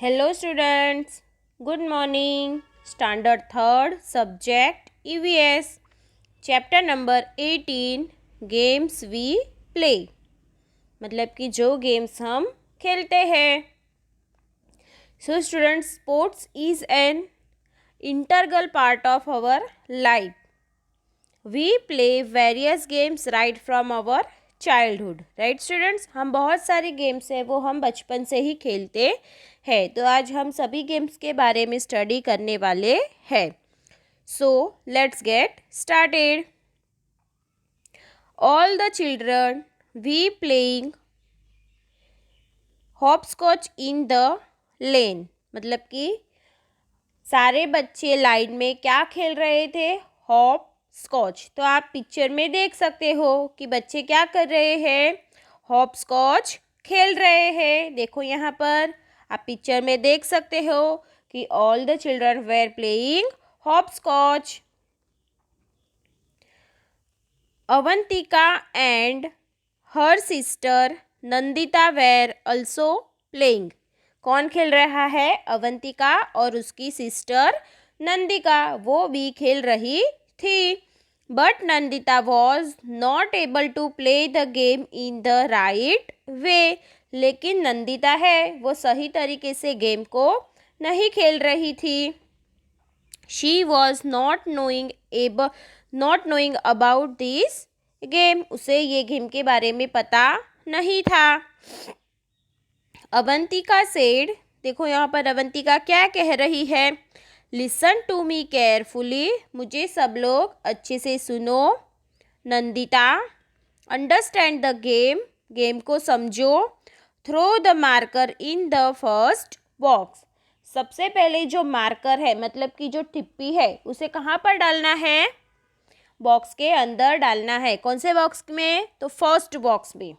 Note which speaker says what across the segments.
Speaker 1: Hello students, good morning. Standard 3rd subject EVS chapter number 18 games we play मतलब कि जो games हम खेलते हैं. So students, sports is an integral part of our life. We play various games right from our childhood. Right students, हम बहुत सारे games हैं वो हम बचपन से ही खेलते हैं. तो आज हम सभी गेम्स के बारे में स्टडी करने वाले हैं. So let's get started. All the children we playing hopscotch in the lane मतलब कि सारे बच्चे लाइन में क्या खेल रहे थे? Hopscotch. तो आप पिक्चर में देख सकते हो कि बच्चे क्या कर रहे हैं? हॉप स्कॉच खेल रहे हैं. देखो यहाँ पर आप पिक्चर में देख सकते हो कि all the children were playing hopscotch. Avantika and her sister Nandita were also playing. कौन खेल रहा है? अवंतिका और उसकी सिस्टर नंदिका, वो भी खेल रही थी. But Nandita was not able to play the game in the right way. लेकिन नंदिता है वो सही तरीके से गेम को नहीं खेल रही थी. She was not knowing about this game. उसे ये गेम के बारे में पता नहीं था. अवंतिका सेड, देखो यहाँ पर अवंतिका क्या कह रही है? लिसन टू मी केयरफुली, मुझे सब लोग अच्छे से सुनो. Nandita, understand the game, game को समझो. Throw the marker in the first box, सबसे पहले जो मार्कर है मतलब कि जो टिप्पी है उसे कहाँ पर डालना है? बॉक्स के अंदर डालना है. कौन से बॉक्स में? तो फर्स्ट बॉक्स में.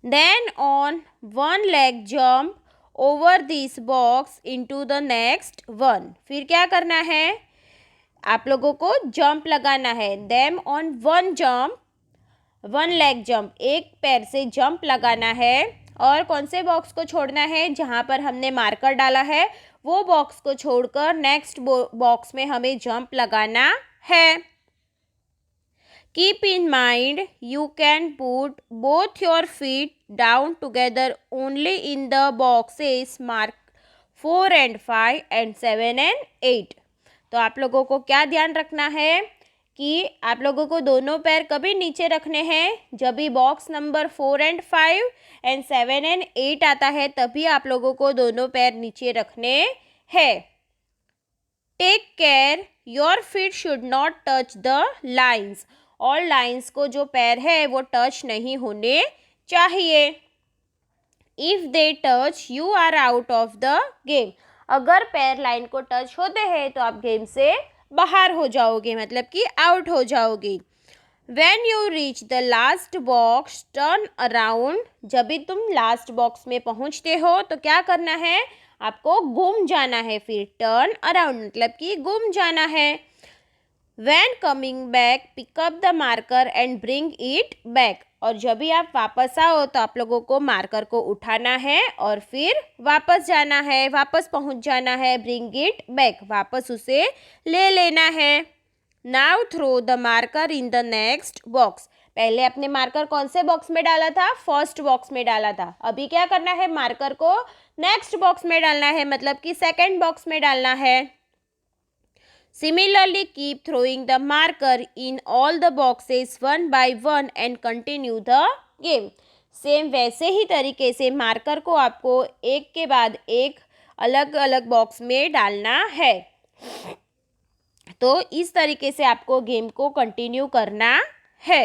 Speaker 1: Then on one leg jump over this box into the next one. फिर क्या करना है? आप लोगों को जंप लगाना है. Them on one leg jump, एक पैर से जंप लगाना है. और कौन से बॉक्स को छोड़ना है? जहाँ पर हमने मार्कर डाला है वो बॉक्स को छोड़कर नेक्स्ट बॉक्स में हमें जंप लगाना है. Keep in mind, you can put both your feet down together only in the boxes marked 4 and 5 and 7 and 8. तो आप लोगों को क्या ध्यान रखना है कि आप लोगों को दोनों पैर कभी नीचे रखने हैं? जब भी box number 4 and 5 and 7 and 8 आता है तभी आप लोगों को दोनों पैर नीचे रखने हैं. Take care, your feet should not touch the lines. और लाइन्स को जो पैर है वो टच नहीं होने चाहिए. If they touch you are out of the game. अगर पैर लाइन को टच होते हैं तो आप गेम से बाहर हो जाओगे मतलब कि आउट हो जाओगे. When you reach the last box, turn around. जब भी तुम लास्ट बॉक्स में पहुंचते हो तो क्या करना है? आपको घूम जाना है. फिर टर्न अराउंड मतलब कि घूम जाना है. When coming back, pick up the marker and bring it back. और जब भी आप वापस आओ तो आप लोगों को मार्कर को उठाना है और फिर वापस जाना है, वापस पहुंच जाना है. Bring it back, वापस उसे ले लेना है. Now throw the marker in the next box. पहले अपने मार्कर कौन से बॉक्स में डाला था? फर्स्ट बॉक्स में डाला था. अभी क्या करना है? मार्कर को नेक्स्ट बॉक्स में डालना है मतलब कि सेकंड बॉक्स में डालना है. Similarly, keep throwing the marker in all the boxes one by one and continue the game. Same वैसे ही तरीके से मार्कर को आपको एक के बाद एक अलग अलग बॉक्स में डालना है. तो इस तरीके से आपको गेम को कंटिन्यू करना है.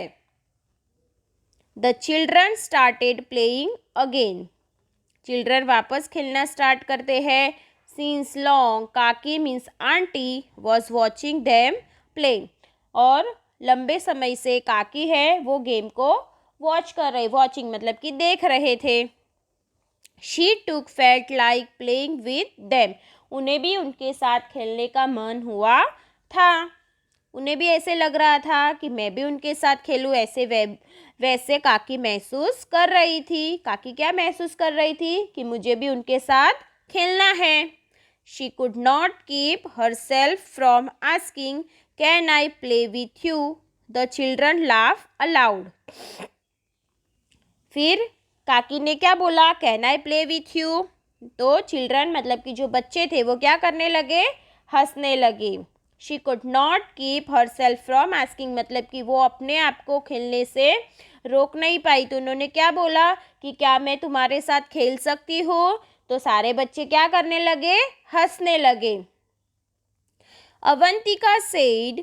Speaker 1: The children started playing again. Children वापस खेलना स्टार्ट करते हैं. Since long, काकी means aunty was watching them play. और लंबे समय से काकी है वो गेम को वॉच कर रहे, वॉचिंग मतलब कि देख रहे थे. She took felt like playing with them. उन्हें भी उनके साथ खेलने का मन हुआ था. उन्हें भी ऐसे लग रहा था कि मैं भी उनके साथ खेलूं। वैसे काकी महसूस कर रही थी। काकी क्या महसूस कर रही थी? कि मुझे भी उनके साथ खेलना है। She could not keep herself from asking, "Can I play with you?" The children laughed aloud. फिर काकी ने क्या बोला? Can I play with you? तो चिल्ड्रन मतलब कि जो बच्चे थे वो क्या करने लगे? हंसने लगे। She could not keep her self from asking मतलब कि वो अपने आप को खेलने से रोक नहीं पाई। तो उन्होंने क्या बोला कि क्या मैं तुम्हारे साथ खेल सकती हूँ? तो सारे बच्चे क्या करने लगे? हंसने लगे। अवंतिका सेड,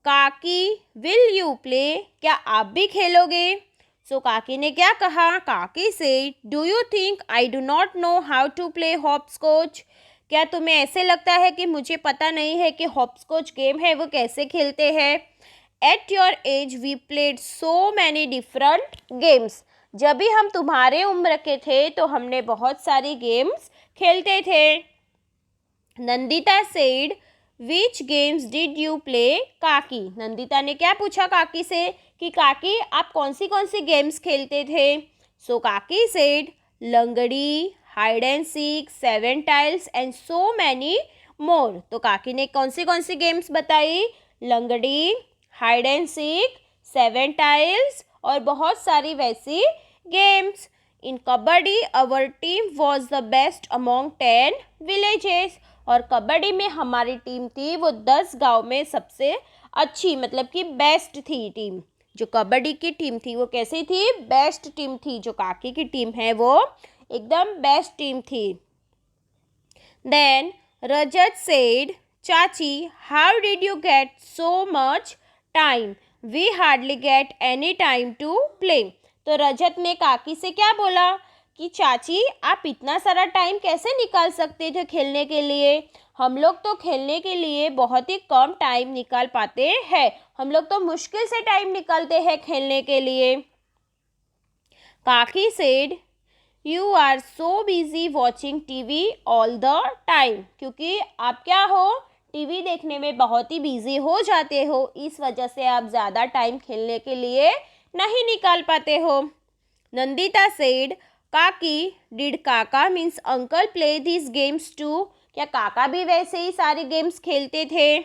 Speaker 1: काकी विल यू प्ले? क्या आप भी खेलोगे? सो काकी ने क्या कहा? Kaki said, do you think I do not know how to play hopscotch? क्या तुम्हें ऐसे लगता है कि मुझे पता नहीं है कि हॉपस्कॉच गेम है वो कैसे खेलते हैं? At your age we played so many different games. जब भी हम तुम्हारे उम्र के थे तो हमने बहुत सारी गेम्स खेलते थे। Nandita said, which games did you play? काकी, नंदिता ने क्या पूछा काकी से कि काकी आप कौन सी गेम्स खेलते थे? सो काकी सेड, लंगड़ी, hide and seek, 7 tiles and so many more. तो काकी ने कौन सी गेम्स बताई? लंगड़ी, हाइड एंड सीक, 7 टाइल्स और बहुत सारी वैसी games. In kabaddi our team was the best among 10 villages. और कबड्डी में हमारी टीम थी वो 10 गांव में सबसे अच्छी मतलब कि बेस्ट थी टीम। जो कबड्डी की टीम थी वो कैसी थी? बेस्ट टीम थी। जो काकी की टीम है वो एकदम बेस्ट टीम थी। Then Rajat said, Chachi how did you get so much time? We hardly get any time to play. तो रजत ने काकी से क्या बोला कि चाची आप इतना सारा टाइम कैसे निकाल सकते थे खेलने के लिए? हम लोग तो खेलने के लिए बहुत ही कम टाइम निकाल पाते हैं। हम लोग तो मुश्किल से टाइम निकालते हैं खेलने के लिए। Kaki said, you are so busy watching TV all the time. क्योंकि आप क्या हो? टीवी देखने में बहुत ही बिजी हो जाते हो, इस वजह से आप ज़्यादा टाइम खेलने के लिए नहीं निकाल पाते हो। Nandita said, Kaki did Kaka means uncle play this games too? क्या काका भी वैसे ही सारी गेम्स खेलते थे?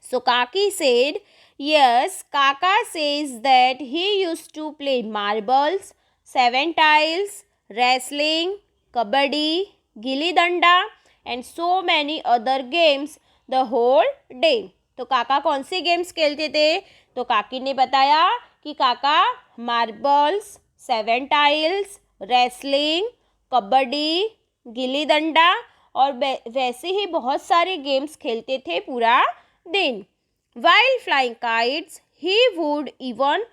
Speaker 1: So Kaki said, yes Kaka says that he used to play marbles, 7 tiles, wrestling, kabaddi, gilli danda and so many other games the whole day. तो काका कौन सी गेम्स खेलते थे? तो काकी ने बताया कि काका marbles, 7 tiles, wrestling, kabaddi, gilli डंडा और वैसे ही बहुत सारे गेम्स खेलते थे पूरा दिन। While flying kites he would even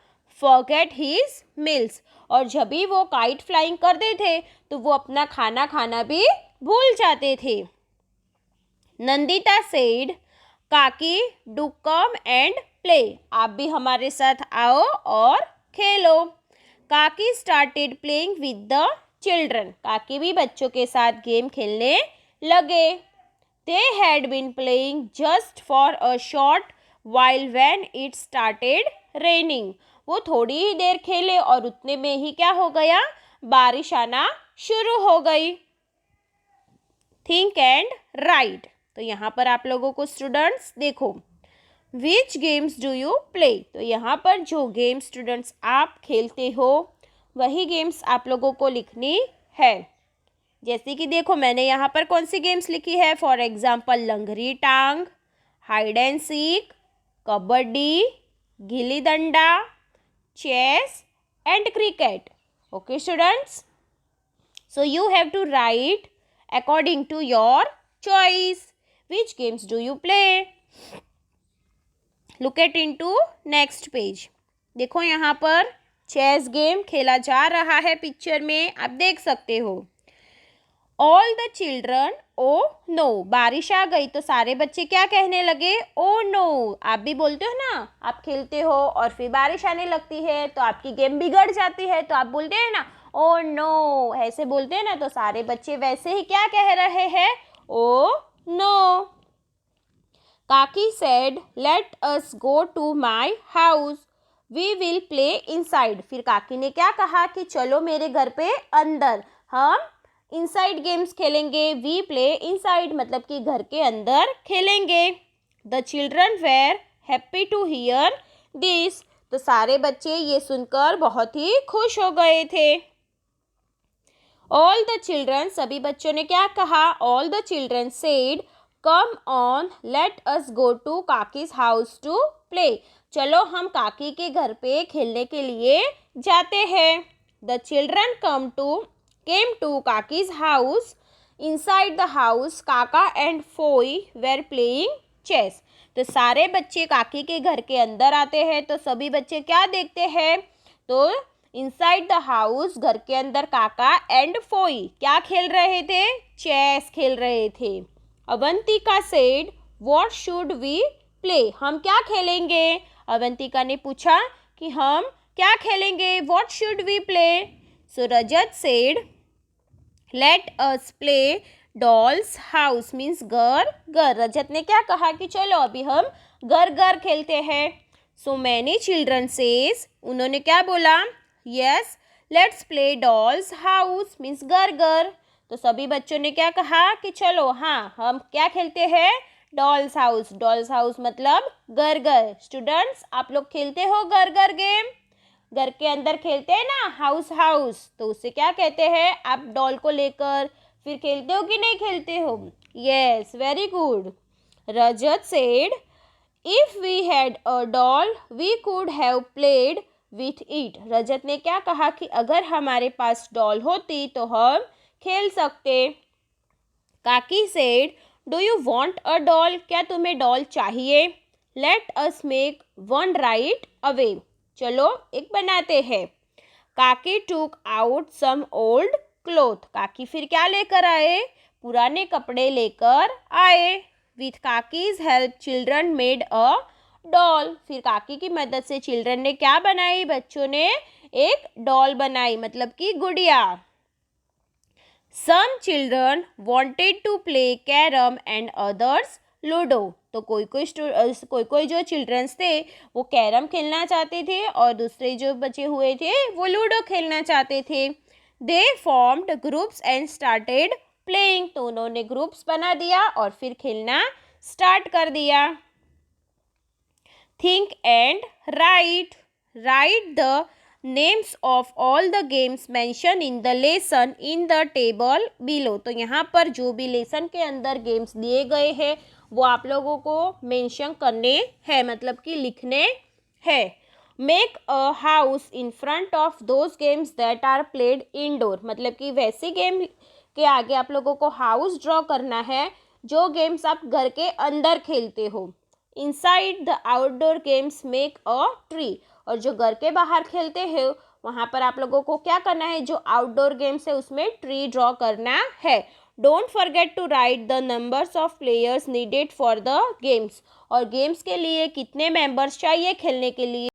Speaker 1: forget his meals. और जब भी वो काइट फ्लाइंग करते थे तो वो अपना खाना खाना भी भूल जाते थे। Nandita said, Kaki do come and play. आप भी हमारे साथ आओ और खेलो। Kaki started playing with the children. काकी भी बच्चों के साथ गेम खेलने लगे। They had been playing just for a short while when it started raining. वो थोड़ी ही देर खेले और उतने में ही क्या हो गया? बारिश आना शुरू हो गई। Think and right. तो यहाँ पर आप लोगों को स्टूडेंट्स देखो, विच गेम्स डू यू प्ले? तो यहाँ पर जो गेम स्टूडेंट्स आप खेलते हो वही गेम्स आप लोगों को लिखनी है। जैसे कि देखो मैंने यहाँ पर कौन सी गेम्स लिखी है। फॉर एग्जाम्पल लंगरी टांग, hide and seek, kabaddi, gilli danda, chess and cricket. Okay students, so you have to write according to your choice. Which games do you play? Look at into next page. देखो यहाँ पर चेस गेम खेला जा रहा है picture में, आप देख सकते हो। All the children, oh no, बारिश आ गई तो सारे बच्चे क्या कहने लगे? Oh no. आप भी बोलते हो ना, आप खेलते हो और फिर बारिश आने लगती है तो आपकी गेम बिगड़ जाती है तो आप बोलते हैं ना ओ नो, ऐसे बोलते हैं ना। तो सारे बच्चे वैसे ही क्या कह रहे हैं? Oh no. Kaki said let us go to my house, we will play inside. फिर काकी ने क्या कहा कि चलो मेरे घर पे अंदर हम इनसाइड गेम्स खेलेंगे। वी प्ले इनसाइड मतलब कि घर के अंदर खेलेंगे। The children were happy to hear this, तो सारे बच्चे ये सुनकर बहुत ही खुश हो गए थे। ऑल द चिल्ड्रन, सभी बच्चों ने क्या कहा? All the children said come on let us go to Kaki's house to play, चलो हम काकी के घर पे खेलने के लिए जाते हैं। The children came to Kaki's house, inside the house Kaka and Phoi were playing chess. तो सारे बच्चे काकी के घर के अंदर आते हैं तो सभी बच्चे क्या देखते हैं? तो इनसाइड द हाउस घर के अंदर काका एंड फोई क्या खेल रहे थे? चेस खेल रहे थे। Avantika said what should we play, हम क्या खेलेंगे? अवंतिका ने पूछा कि हम क्या खेलेंगे? What should we play? So Rajat said let us play dolls house, means घर घर। रजत ने क्या कहा कि चलो अभी हम घर घर खेलते हैं। सो मैनी चिल्ड्रन सेज, उन्होंने क्या बोला? Yes let's play dolls house, means घर घर। तो सभी बच्चों ने क्या कहा कि चलो हाँ हम क्या खेलते हैं? Dolls house. डॉल्स हाउस मतलब घर घर। स्टूडेंट्स आप लोग खेलते हो घर घर गेम? घर के अंदर खेलते हैं ना हाउस हाउस, तो उसे क्या कहते हैं? आप डॉल को लेकर फिर खेलते हो कि नहीं खेलते हो? Yes, very good. Rajat said if we had a doll we could have played with it. Rajat ने क्या कहा कि अगर हमारे पास डॉल होती तो हम खेल सकते। काकी said do you want a doll, क्या तुम्हें डॉल चाहिए? Let us make one right away, चलो एक बनाते हैं। काकी टूक आउट सम ओल्ड क्लोथ, काकी फिर क्या लेकर आए? पुराने कपड़े लेकर आए। With Kaki's help children made a doll, फिर काकी की मदद से चिल्ड्रन ने क्या बनाई? बच्चों ने एक डॉल बनाई, मतलब कि गुड़िया। Some children wanted to play carrom and others ludo, तो कोई कोई जो चिल्ड्रंस थे वो कैरम खेलना चाहते थे और दूसरे जो बचे हुए थे वो लूडो खेलना चाहते थे। दे formed groups and started playing, तो उन्होंने ग्रुप्स बना दिया और फिर खेलना स्टार्ट कर दिया। Think and right, right the names of all the games mention in the lesson in the table below, तो यहाँ पर जो भी लेसन के अंदर गेम्स दिए गए हैं वो आप लोगों को मेंशन करने हैं, मतलब कि लिखने हैं। Make a house in front of those games that are played indoor, मतलब कि वैसे गेम के आगे आप लोगों को हाउस ड्रॉ करना है जो गेम्स आप घर के अंदर खेलते हो। Inside the outdoor games make a tree, और जो घर के बाहर खेलते हैं वहाँ पर आप लोगों को क्या करना है? जो आउटडोर गेम्स है उसमें ट्री ड्रॉ करना है। Don't forget to write the numbers of players needed for the games, और गेम्स के लिए कितने मेंबर्स चाहिए खेलने के लिए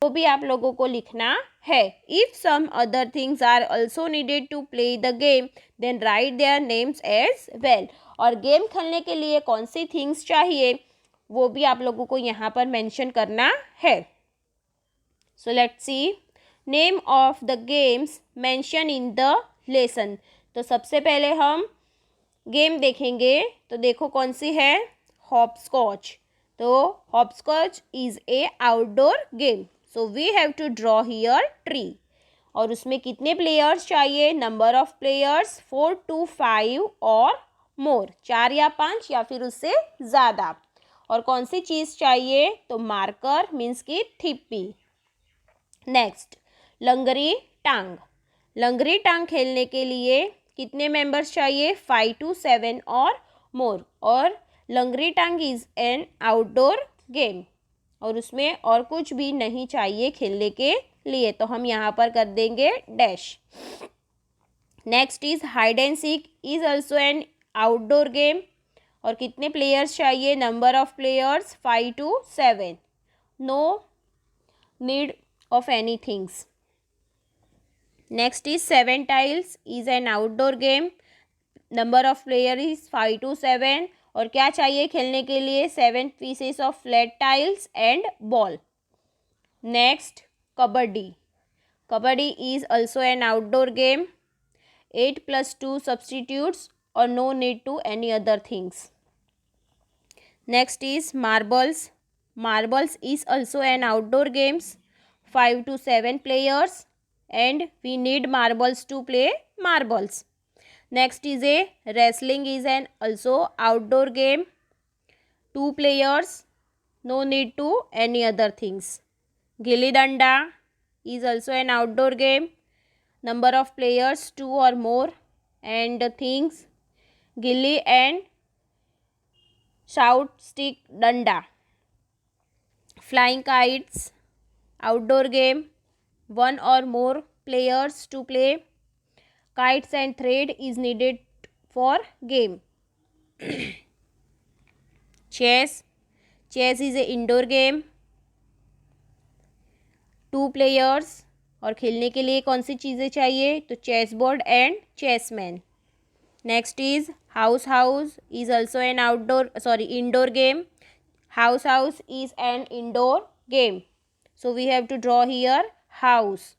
Speaker 1: वो भी आप लोगों को लिखना है। If some other things are also needed to play the game then write their names as well, और गेम खेलने के लिए कौन सी थिंग्स चाहिए वो भी आप लोगों को यहाँ पर मेंशन करना है। So let's see name of the games mention in the lesson, तो सबसे पहले हम गेम देखेंगे, तो देखो कौन सी है? हॉपस्कॉच, तो hopscotch is a outdoor game, so we have to draw here tree, और उसमें कितने प्लेयर्स चाहिए? नंबर ऑफ प्लेयर्स 4 to 5 और मोर, 4 या 5 या फिर उससे ज़्यादा। और कौन सी चीज़ चाहिए? तो मार्कर मीन्स की थिप्पी। नेक्स्ट लंगरी टांग, लंगरी टांग खेलने के लिए कितने मेंबर्स चाहिए? 5 to 7 और मोर, और लंगरी टांग इज एन आउटडोर गेम, और उसमें और कुछ भी नहीं चाहिए खेलने के लिए, तो हम यहाँ पर कर देंगे dash. Next is hide and seek is also an outdoor game, और कितने प्लेयर्स चाहिए? Number of players 5 to 7, no need of any things. Next is 7 tiles is an outdoor game. Number of player is 5 to 7 और क्या चाहिए खेलने के लिए? 7 pieces of flat tiles and ball. Next, kabaddi. Kabaddi is also an outdoor game. 8 plus 2 substitutes or no need to any other things. Next is marbles. Marbles is also an outdoor games. 5 to 7 players and we need marbles to play marbles. Next is a wrestling is an also outdoor game. 2 players, no need to any other things. Gilli danda is also an outdoor game. Number of players 2 or more and things gilli and shout stick danda. Flying kites, outdoor game. 1 or more players to play. Kites and thread is needed for game. Chess. Chess is a indoor game. 2 players और खेलने के लिए कौन सी चीज़ें चाहिए? तो chess board and chessman. Next is house. House is also an indoor game. House is an indoor game. So we have to draw here house.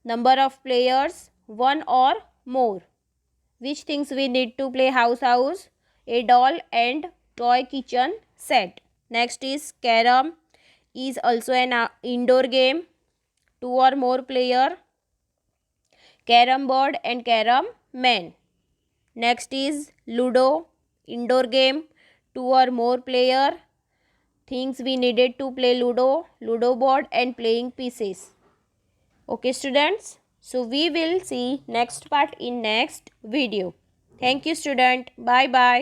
Speaker 1: Number of players 1 or more. Which things we need to play house? A doll and toy kitchen set. Next is carrom is also an indoor game. 2 or more player, carom board and carom man. Next is ludo, indoor game. 2 or more player. Things we needed to play ludo board and playing pieces. Okay students, so we will see next part in next video. Thank you student. Bye bye.